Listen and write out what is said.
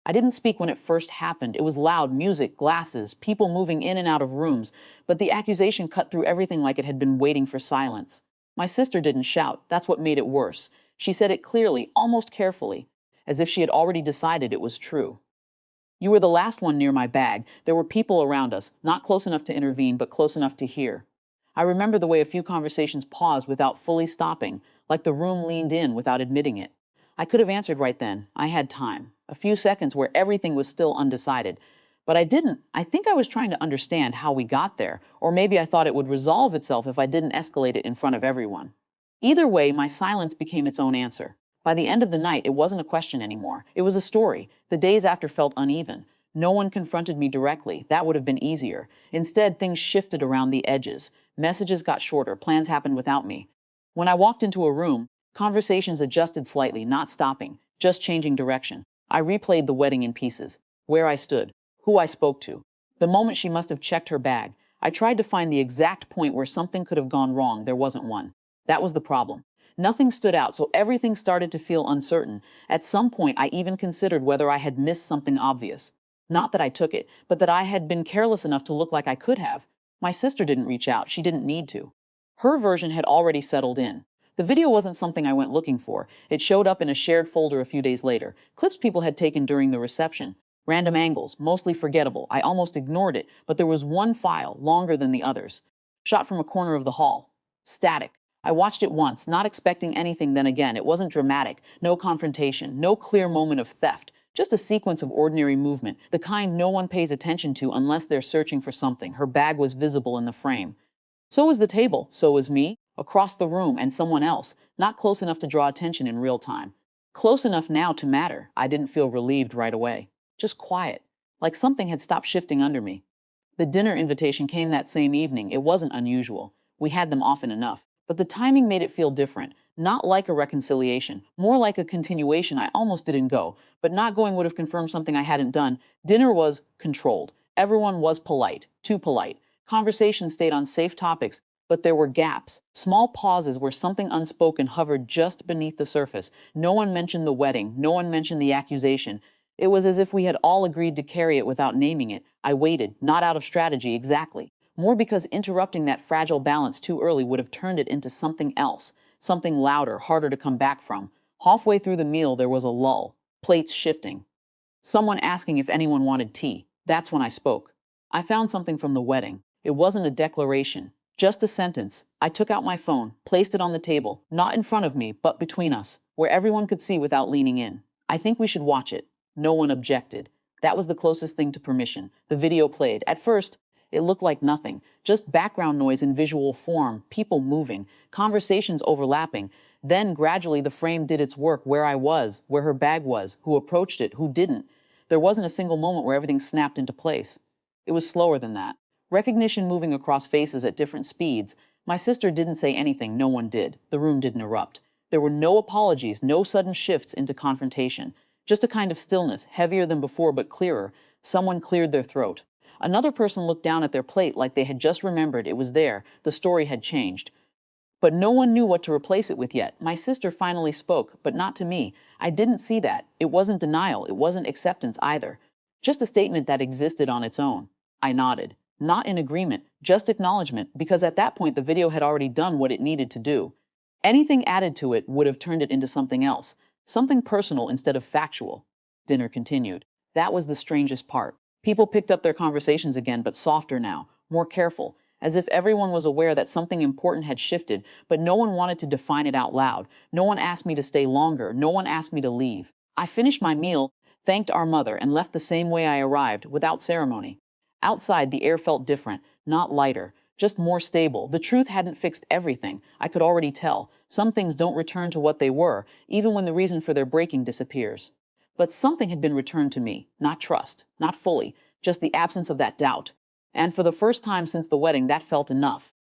I didn't speak when it first happened. It was loud, music, glasses, people moving in and out of rooms, but the accusation cut through everything like it had been waiting for silence. My sister didn't shout. That's what made it worse. She said it clearly, almost carefully, as if she had already decided it was true. You were the last one near my bag. There were people around us, not close enough to intervene, but close enough to hear. I remember the way a few conversations paused without fully stopping, like the room leaned in without admitting it. I could have answered right then. I had time. A few seconds where everything was still undecided. But I didn't. I think I was trying to understand how we got there, or maybe I thought it would resolve itself if I didn't escalate it in front of everyone. Either way, my silence became its own answer. By the end of the night, it wasn't a question anymore. It was a story. The days after felt uneven. No one confronted me directly. That would have been easier. Instead, things shifted around the edges. Messages got shorter. Plans happened without me. When I walked into a room, conversations adjusted slightly, not stopping, just changing direction. I replayed the wedding in pieces. Where I stood. Who I spoke to. The moment she must have checked her bag. I tried to find the exact point where something could have gone wrong. There wasn't one. That was the problem. Nothing stood out, so everything started to feel uncertain. At some point, I even considered whether I had missed something obvious. Not that I took it, but that I had been careless enough to look like I could have. My sister didn't reach out. She didn't need to. Her version had already settled in. The video wasn't something I went looking for. It showed up in a shared folder a few days later. Clips people had taken during the reception. Random angles, mostly forgettable. I almost ignored it, but there was one file, longer than the others. Shot from a corner of the hall. Static. I watched it once, not expecting anything, then again. It wasn't dramatic, no confrontation, no clear moment of theft, just a sequence of ordinary movement, the kind no one pays attention to unless they're searching for something. Her bag was visible in the frame. So was the table, so was me, across the room, and someone else, not close enough to draw attention in real time. Close enough now to matter. I didn't feel relieved right away. Just quiet, like something had stopped shifting under me. The dinner invitation came that same evening. It wasn't unusual. We had them often enough. But the timing made it feel different, not like a reconciliation, more like a continuation. I almost didn't go, but not going would have confirmed something I hadn't done. Dinner was controlled. Everyone was polite, too polite. Conversation stayed on safe topics, but there were gaps, small pauses where something unspoken hovered just beneath the surface. No one mentioned the wedding, no one mentioned the accusation. It was as if we had all agreed to carry it without naming it. I waited, not out of strategy exactly. More because interrupting that fragile balance too early would have turned it into something else, something louder, harder to come back from. Halfway through the meal, there was a lull, plates shifting. Someone asking if anyone wanted tea. That's when I spoke. I found something from the wedding. It wasn't a declaration, just a sentence. I took out my phone, placed it on the table, not in front of me, but between us, where everyone could see without leaning in. I think we should watch it. No one objected. That was the closest thing to permission. The video played. At first, it looked like nothing, just background noise in visual form, people moving, conversations overlapping. Then, gradually, the frame did its work. Where I was, where her bag was, who approached it, who didn't. There wasn't a single moment where everything snapped into place. It was slower than that. Recognition moving across faces at different speeds. My sister didn't say anything. No one did. The room didn't erupt. There were no apologies, no sudden shifts into confrontation. Just a kind of stillness, heavier than before but clearer. Someone cleared their throat. Another person looked down at their plate like they had just remembered it was there. The story had changed. But no one knew what to replace it with yet. My sister finally spoke, but not to me. I didn't see that. It wasn't denial. It wasn't acceptance either. Just a statement that existed on its own. I nodded. Not in agreement, just acknowledgement, because at that point the video had already done what it needed to do. Anything added to it would have turned it into something else. Something personal instead of factual. Dinner continued. That was the strangest part. People picked up their conversations again, but softer now, more careful, as if everyone was aware that something important had shifted, but no one wanted to define it out loud. No one asked me to stay longer. No one asked me to leave. I finished my meal, thanked our mother, and left the same way I arrived, without ceremony. Outside, the air felt different, not lighter, just more stable. The truth hadn't fixed everything. I could already tell. Some things don't return to what they were, even when the reason for their breaking disappears. But something had been returned to me. Not trust, not fully, just the absence of that doubt. And for the first time since the wedding, that felt enough.